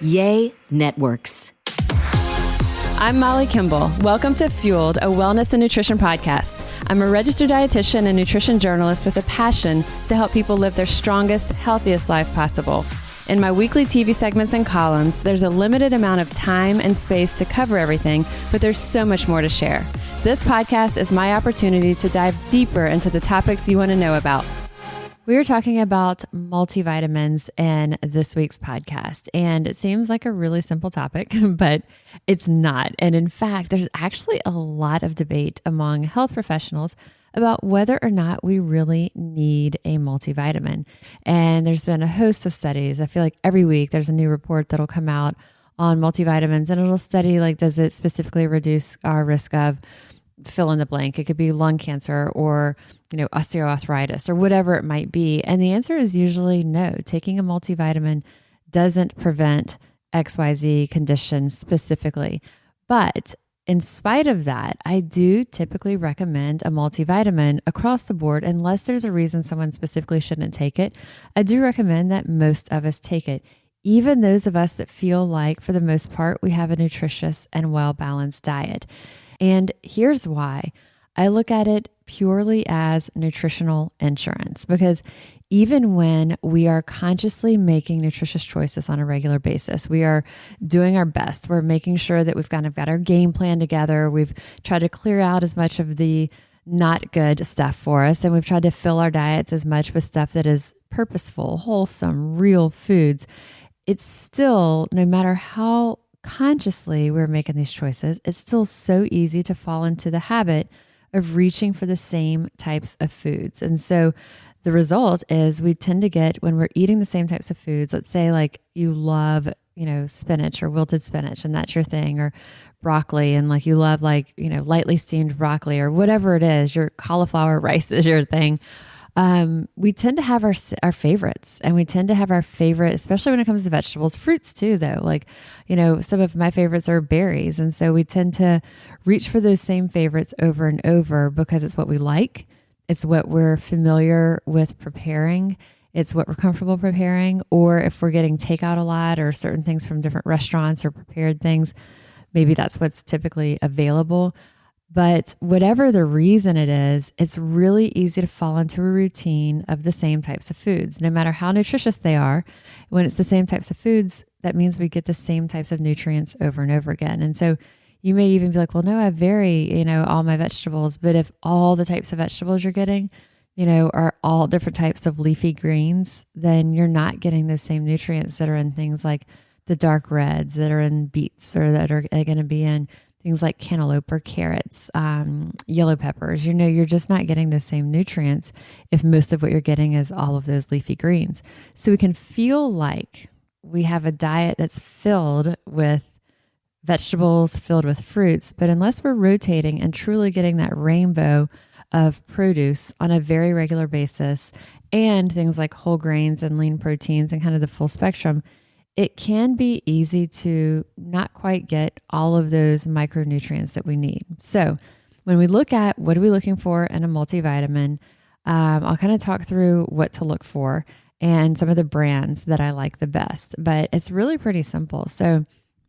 Yay Networks. I'm Molly Kimball. Welcome to Fueled, a wellness and nutrition podcast. I'm a registered dietitian and nutrition journalist with a passion to help people live their strongest, healthiest life possible. In my weekly TV segments and columns, there's a limited amount of time and space to cover everything, but there's so much more to share. This podcast is my opportunity to dive deeper into the topics you want to know about. We are talking about multivitamins in this week's podcast, and it seems like a really simple topic, but it's not. And in fact, there's actually a lot of debate among health professionals about whether or not we really need a multivitamin. And there's been a host of studies. I feel like every week there's a new report that'll come out on multivitamins, and it'll study, like, does it specifically reduce our risk of fill in the blank? It could be lung cancer or, osteoarthritis or whatever it might be. And the answer is usually no. Taking a multivitamin doesn't prevent XYZ condition specifically. But in spite of that, I do typically recommend a multivitamin across the board, unless there's a reason someone specifically shouldn't take it. I do recommend that most of us take it, even those of us that feel like, for the most part, we have a nutritious and well-balanced diet. And here's why. I look at it purely as nutritional insurance, because even when we are consciously making nutritious choices on a regular basis, we are doing our best. We're making sure that we've kind of got our game plan together. We've tried to clear out as much of the not good stuff for us, and we've tried to fill our diets as much with stuff that is purposeful, wholesome, real foods. It's still, no matter how consciously we're making these choices, it's still so easy to fall into the habit of reaching for the same types of foods. And so the result is we tend to get, when we're eating the same types of foods, let's say like you love, spinach or wilted spinach, and that's your thing, or broccoli, and like you love lightly steamed broccoli, or whatever it is, your cauliflower rice is your thing. We tend to have our favorites, and we tend to have our favorite, especially when it comes to vegetables, fruits too, though. Some of my favorites are berries. And so we tend to reach for those same favorites over and over because it's what we like. It's what we're familiar with preparing. It's what we're comfortable preparing. Or if we're getting takeout a lot, or certain things from different restaurants or prepared things, maybe that's what's typically available. But whatever the reason it is, it's really easy to fall into a routine of the same types of foods, no matter how nutritious they are. When it's the same types of foods, that means we get the same types of nutrients over and over again. And so you may even be like, well, no, I vary, all my vegetables. But if all the types of vegetables you're getting, are all different types of leafy greens, then you're not getting those same nutrients that are in things like the dark reds that are in beets, or that are going to be in things like cantaloupe or carrots, yellow peppers. You're just not getting the same nutrients if most of what you're getting is all of those leafy greens. So we can feel like we have a diet that's filled with vegetables, filled with fruits, but unless we're rotating and truly getting that rainbow of produce on a very regular basis, and things like whole grains and lean proteins and kind of the full spectrum, it can be easy to not quite get all of those micronutrients that we need. So when we look at what are we looking for in a multivitamin, I'll kind of talk through what to look for and some of the brands that I like the best, but it's really pretty simple. So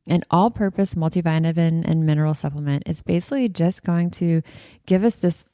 an all-purpose multivitamin and mineral supplement, it's basically just going to give us this,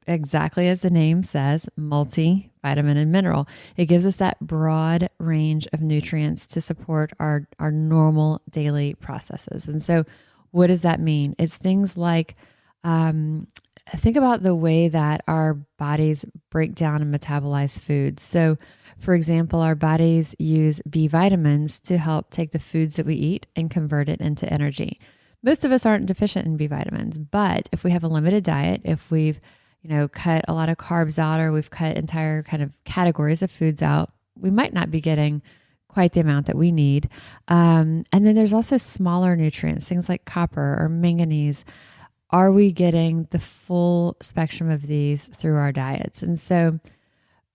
exactly as the name says, multivitamin and mineral. It gives us that broad range of nutrients to support our normal daily processes. And so what does that mean? It's things like, think about the way that our bodies break down and metabolize foods. So for example, our bodies use B vitamins to help take the foods that we eat and convert it into energy. Most of us aren't deficient in B vitamins, but if we have a limited diet, if we've, cut a lot of carbs out, or we've cut entire kind of categories of foods out, we might not be getting quite the amount that we need. And then there's also smaller nutrients, things like copper or manganese. Are we getting the full spectrum of these through our diets? And so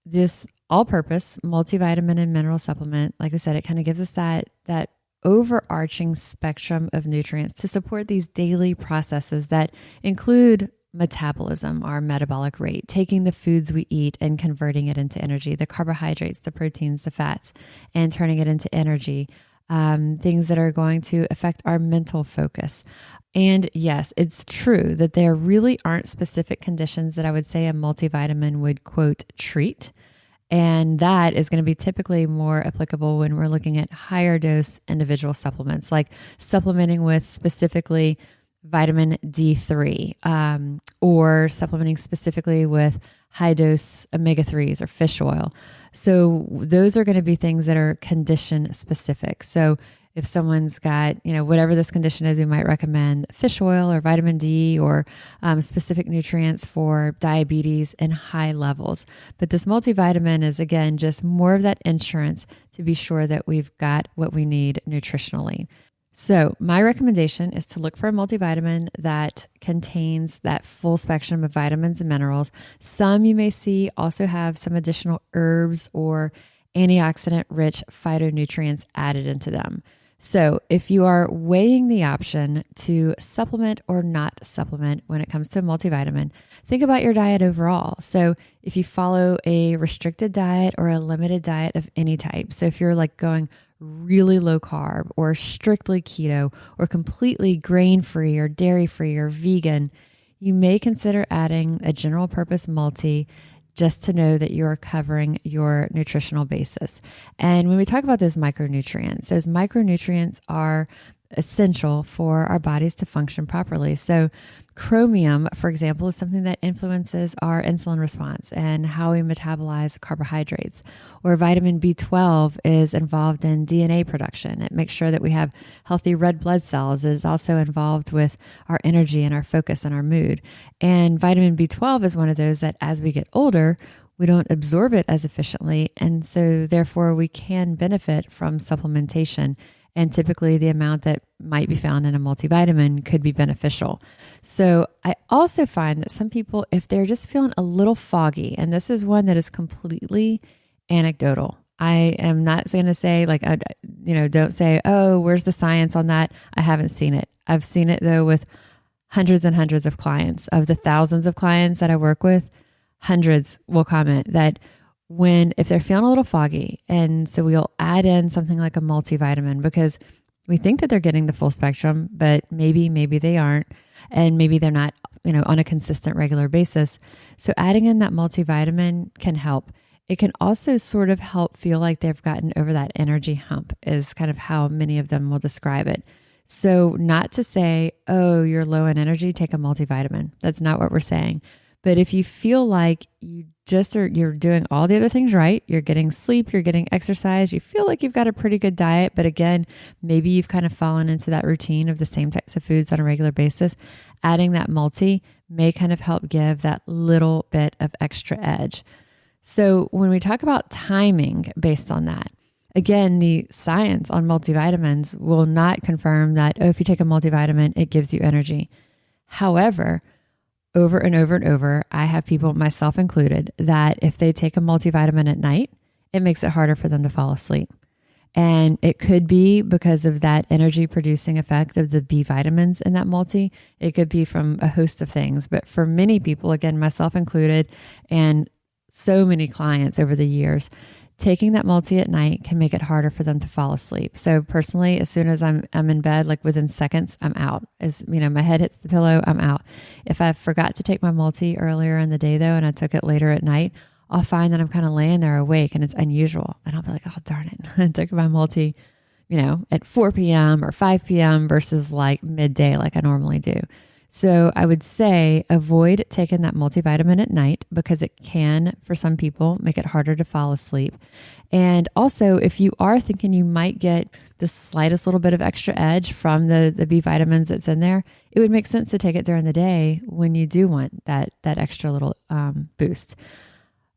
this all-purpose multivitamin and mineral supplement, like I said, it kind of gives us that overarching spectrum of nutrients to support these daily processes that include metabolism, our metabolic rate, taking the foods we eat and converting it into energy, the carbohydrates, the proteins, the fats, and turning it into energy. things that are going to affect our mental focus. And yes, it's true that there really aren't specific conditions that I would say a multivitamin would, quote, treat. And that is going to be typically more applicable when we're looking at higher dose individual supplements, like supplementing with specifically vitamin D3, or supplementing specifically with high dose omega-3s or fish oil. So those are going to be things that are condition specific. So if someone's got, whatever this condition is, we might recommend fish oil or vitamin D or specific nutrients for diabetes in high levels. But this multivitamin is, again, just more of that insurance to be sure that we've got what we need nutritionally. So my recommendation is to look for a multivitamin that contains that full spectrum of vitamins and minerals. Some you may see also have some additional herbs or antioxidant-rich phytonutrients added into them. So if you are weighing the option to supplement or not supplement when it comes to a multivitamin, think about your diet overall. So if you follow a restricted diet or a limited diet of any type, so if you're like going really low carb or strictly keto or completely grain-free or dairy-free or vegan, you may consider adding a general purpose multi just to know that you're covering your nutritional basis. And when we talk about those micronutrients are essential for our bodies to function properly. So chromium, for example, is something that influences our insulin response and how we metabolize carbohydrates. Or vitamin B12 is involved in DNA production. It makes sure that we have healthy red blood cells. It is also involved with our energy and our focus and our mood. And vitamin B12 is one of those that as we get older, we don't absorb it as efficiently. And so therefore we can benefit from supplementation. And typically the amount that might be found in a multivitamin could be beneficial. So I also find that some people, if they're just feeling a little foggy, and this is one that is completely anecdotal. I am not going to say don't say, oh, where's the science on that? I haven't seen it. I've seen it though with hundreds and hundreds of clients. Of the thousands of clients that I work with, hundreds will comment that if they're feeling a little foggy, and so we'll add in something like a multivitamin because we think that they're getting the full spectrum, but maybe they aren't, and maybe they're not, on a consistent regular basis. So adding in that multivitamin can help. It can also sort of help feel like they've gotten over that energy hump is kind of how many of them will describe it. So not to say, oh, you're low in energy, take a multivitamin. That's not what we're saying. But if you feel like you're doing all the other things right, you're getting sleep, you're getting exercise, you feel like you've got a pretty good diet, but again, maybe you've kind of fallen into that routine of the same types of foods on a regular basis, adding that multi may kind of help give that little bit of extra edge. So when we talk about timing based on that, again, the science on multivitamins will not confirm that, if you take a multivitamin, it gives you energy. However, over and over and over, I have people, myself included, that if they take a multivitamin at night, it makes it harder for them to fall asleep. And it could be because of that energy producing effect of the B vitamins in that multi. It could be from a host of things. But for many people, again, myself included, and so many clients over the years, taking that multi at night can make it harder for them to fall asleep. So personally, as soon as I'm in bed, like within seconds, I'm out. As my head hits the pillow, I'm out. If I forgot to take my multi earlier in the day though, and I took it later at night, I'll find that I'm kind of laying there awake and it's unusual. And I'll be like, oh, darn it. I took my multi, at 4 p.m. or 5 p.m. versus like midday, like I normally do. So I would say avoid taking that multivitamin at night because it can, for some people, make it harder to fall asleep. And also, if you are thinking you might get the slightest little bit of extra edge from the B vitamins that's in there, it would make sense to take it during the day when you do want that extra little boost.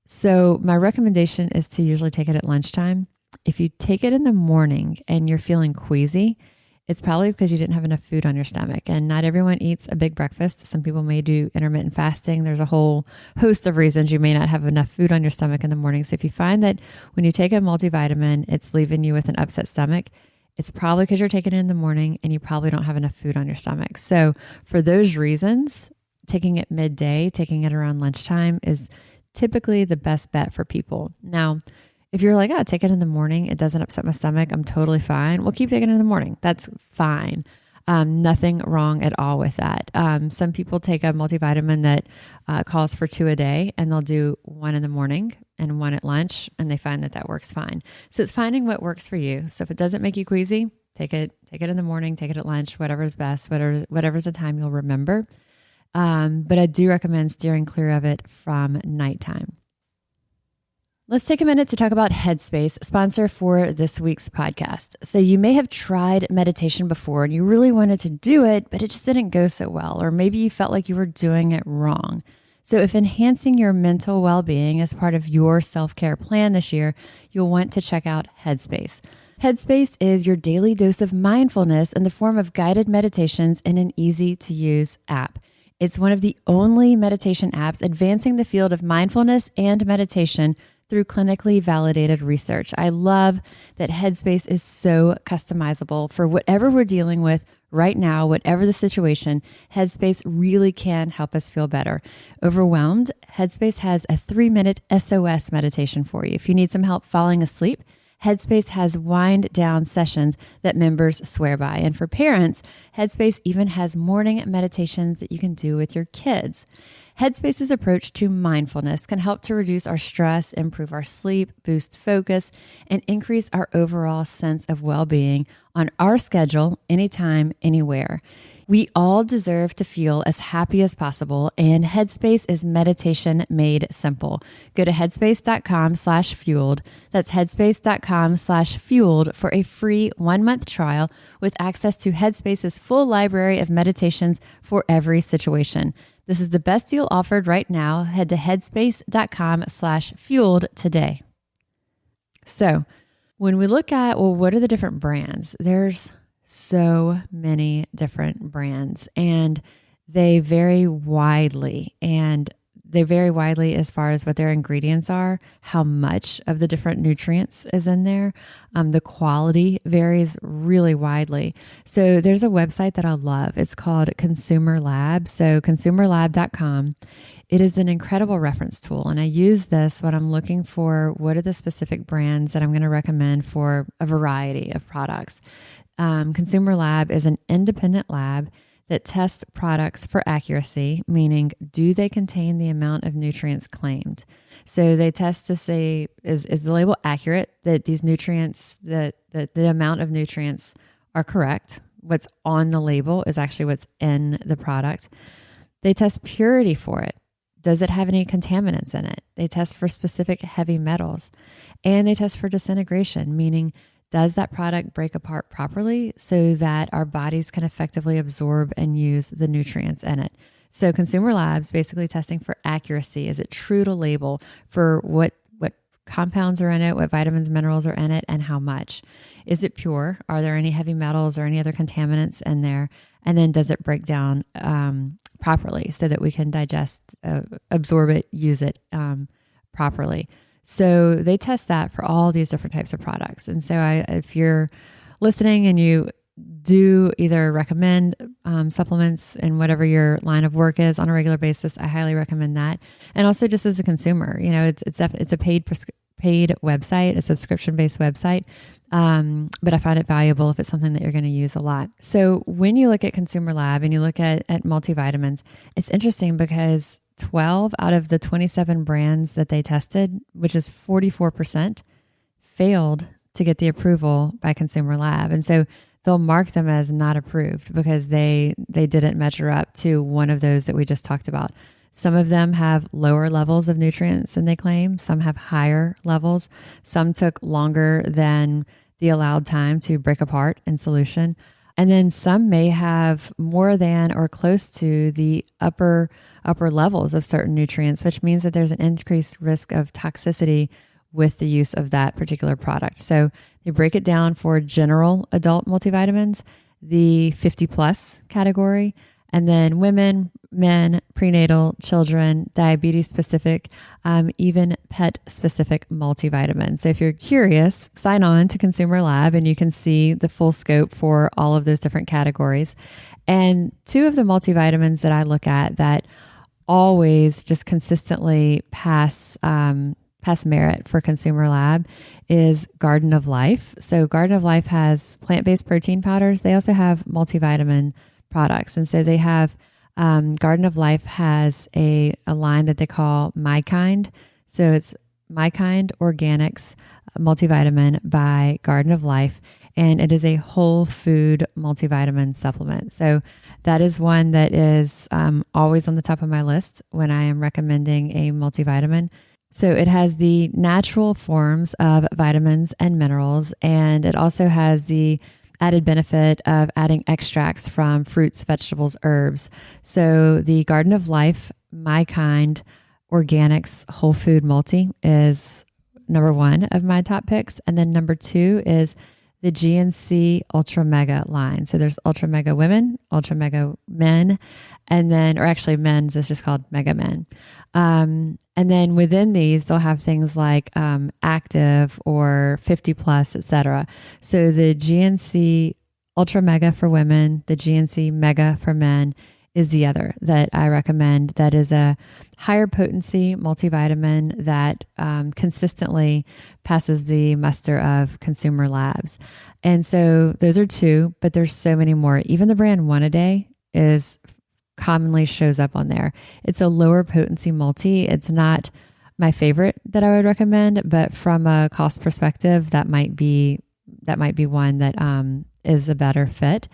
So my recommendation is to usually take it at lunchtime. If you take it in the morning and you're feeling queasy, it's probably because you didn't have enough food on your stomach. And not everyone eats a big breakfast. Some people may do intermittent fasting. There's a whole host of reasons you may not have enough food on your stomach in the morning. So if you find that when you take a multivitamin, it's leaving you with an upset stomach, it's probably because you're taking it in the morning and you probably don't have enough food on your stomach. So for those reasons, taking it midday, taking it around lunchtime is typically the best bet for people. Now, If you're like, oh, take it in the morning, it doesn't upset my stomach, I'm totally fine. Well, keep taking it in the morning. That's fine. Nothing wrong at all with that. Some people take a multivitamin that calls for 2 a day, and they'll do 1 in the morning and 1 at lunch, and they find that works fine. So it's finding what works for you. So if it doesn't make you queasy, take it in the morning, take it at lunch, whatever's best, whatever's the time you'll remember. But I do recommend steering clear of it from nighttime. Let's take a minute to talk about Headspace, sponsor for this week's podcast. So you may have tried meditation before and you really wanted to do it, but it just didn't go so well, or maybe you felt like you were doing it wrong. So if enhancing your mental well-being is part of your self-care plan this year, you'll want to check out Headspace. Headspace is your daily dose of mindfulness in the form of guided meditations in an easy-to-use app. It's one of the only meditation apps advancing the field of mindfulness and meditation through clinically validated research. I love that Headspace is so customizable for whatever we're dealing with right now, whatever the situation. Headspace really can help us feel better. Overwhelmed? Headspace has a 3-minute SOS meditation for you. If you need some help falling asleep, Headspace has wind down sessions that members swear by. And for parents, Headspace even has morning meditations that you can do with your kids. Headspace's approach to mindfulness can help to reduce our stress, improve our sleep, boost focus, and increase our overall sense of well-being on our schedule, anytime, anywhere. We all deserve to feel as happy as possible, and Headspace is meditation made simple. Go to headspace.com/fueled. That's headspace.com/fueled for a free 1-month trial with access to Headspace's full library of meditations for every situation. This is the best deal offered right now. Head to headspace.com/fueled today. So when we look at, well, what are the different brands? There's so many different brands, and they vary widely. As far as what their ingredients are, how much of the different nutrients is in there. The quality varies really widely. So there's a website that I love. It's called Consumer Lab. So consumerlab.com. It is an incredible reference tool. And I use this when I'm looking for what are the specific brands that I'm going to recommend for a variety of products. Consumer Lab is an independent lab that tests products for accuracy, meaning do they contain the amount of nutrients claimed? So they test to say, is the label accurate, that these nutrients, that the amount of nutrients are correct? What's on the label is actually what's in the product. They test purity for it. Does it have any contaminants in it? They test for specific heavy metals, and they test for disintegration, meaning does that product break apart properly so that our bodies can effectively absorb and use the nutrients in it? So Consumer Labs basically testing for accuracy. Is it true to label for what compounds are in it, what vitamins, minerals are in it, and how much? Is it pure? Are there any heavy metals or any other contaminants in there? And then does it break down properly so that we can digest, absorb it, use it properly? So they test that for all these different types of products. And so if you're listening and you do either recommend supplements in whatever your line of work is on a regular basis, I highly recommend that. And also just as a consumer, it's a paid website, a subscription-based website. But I find it valuable if it's something that you're going to use a lot. So when you look at Consumer Lab and you look at multivitamins, it's interesting because 12 out of the 27 brands that they tested, which is 44%, failed to get the approval by Consumer Lab. And so they'll mark them as not approved because they didn't measure up to one of those that we just talked about. Some of them have lower levels of nutrients than they claim. Some have higher levels. Some took longer than the allowed time to break apart in solution. And then some may have more than or close to the upper levels of certain nutrients, which means that there's an increased risk of toxicity with the use of that particular product. So they break it down for general adult multivitamins, the 50 plus category, and then women, men, prenatal, children, diabetes specific, even pet specific multivitamins. So if you're curious, sign on to Consumer Lab and you can see the full scope for all of those different categories. And 2 of the multivitamins that I look at that always just consistently pass past merit for Consumer Lab is Garden of Life. So Garden of Life has plant-based protein powders. They also have multivitamin products. And so they have, Garden of Life has a line that they call My Kind. So it's My Kind Organics Multivitamin by Garden of Life. And it is a whole food multivitamin supplement. So that is one that is always on the top of my list when I am recommending a multivitamin. So it has the natural forms of vitamins and minerals, and it also has the added benefit of adding extracts from fruits, vegetables, herbs. So the Garden of Life, My Kind Organics Whole Food Multi is number one of my top picks. And then number two is the GNC Ultra Mega line. So there's Ultra Mega Women, Ultra Mega Men, and then, or actually men's is just called Mega Men. And then within these, they'll have things like active or 50 plus, etc. So the GNC Ultra Mega for women, the GNC Mega for men is the other that I recommend. That is a higher potency multivitamin that consistently passes the muster of Consumer Labs. And so those are two, but there's so many more. Even the brand One A Day is commonly shows up on there. It's a lower potency multi. It's not my favorite that I would recommend, but from a cost perspective, that might be one that is a better fit.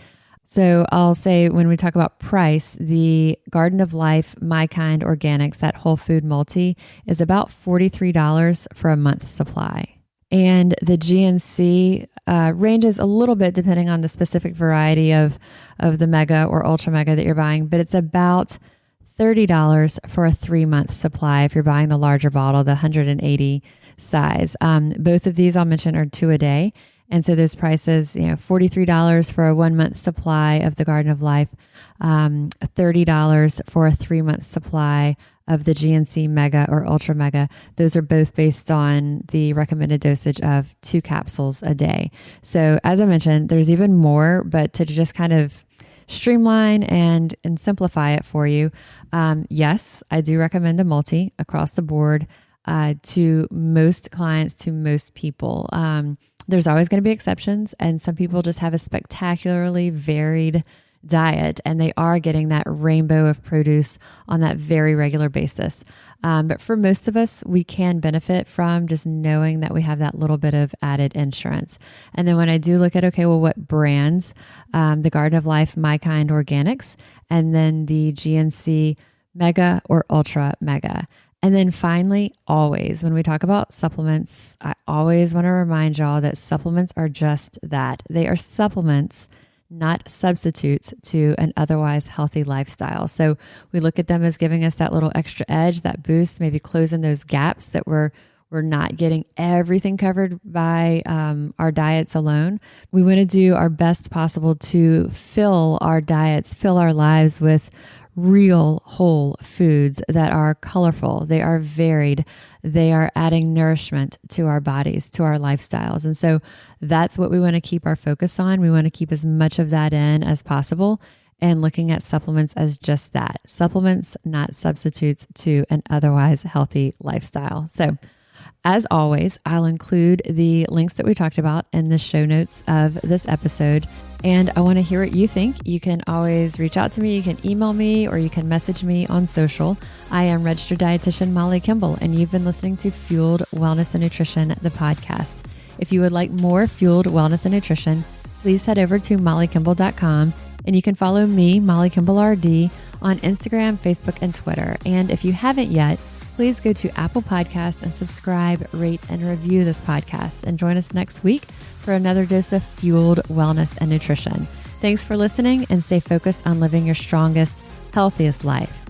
So I'll say when we talk about price, the Garden of Life My Kind Organics, that whole food multi, is about $43 for a month's supply. And the GNC ranges a little bit depending on the specific variety of the Mega or Ultra Mega that you're buying, but it's about $30 for a 3-month supply if you're buying the larger bottle, the 180 size. Both of these I'll mention are 2 a day. And so those prices, $43 for a 1-month supply of the Garden of Life, $30 for a 3-month supply of the GNC Mega or Ultra Mega. Those are both based on the recommended dosage of 2 capsules a day. So as I mentioned, there's even more, but to just kind of streamline and simplify it for you, yes, I do recommend a multi across the board to most clients, to most people. There's always going to be exceptions, and some people just have a spectacularly varied diet, and they are getting that rainbow of produce on that very regular basis. But for most of us, we can benefit from just knowing that we have that little bit of added insurance. And then when I do look at, okay, well, what brands, the Garden of Life, My Kind Organics, and then the GNC Mega or Ultra Mega. And then finally, always, when we talk about supplements, I always want to remind y'all that supplements are just that. They are supplements, not substitutes to an otherwise healthy lifestyle. So we look at them as giving us that little extra edge, that boost, maybe closing those gaps that we're not getting everything covered by our diets alone. We want to do our best possible to fill our diets, fill our lives with real whole foods that are colorful, they are varied, they are adding nourishment to our bodies, to our lifestyles. And so that's what we want to keep our focus on. We want to keep as much of that in as possible and looking at supplements as just that, supplements, not substitutes to an otherwise healthy lifestyle. So as always, I'll include the links that we talked about in the show notes of this episode. And I want to hear what you think. You can always reach out to me. You can email me or you can message me on social. I am registered dietitian Molly Kimball, and you've been listening to Fueled Wellness and Nutrition, the podcast. If you would like more Fueled Wellness and Nutrition, please head over to mollykimball.com, and you can follow me, Molly Kimball RD, on Instagram, Facebook, and Twitter. And if you haven't yet, please go to Apple Podcasts and subscribe, rate, and review this podcast. And join us next week for another dose of Fueled Wellness and Nutrition. Thanks for listening, and stay focused on living your strongest, healthiest life.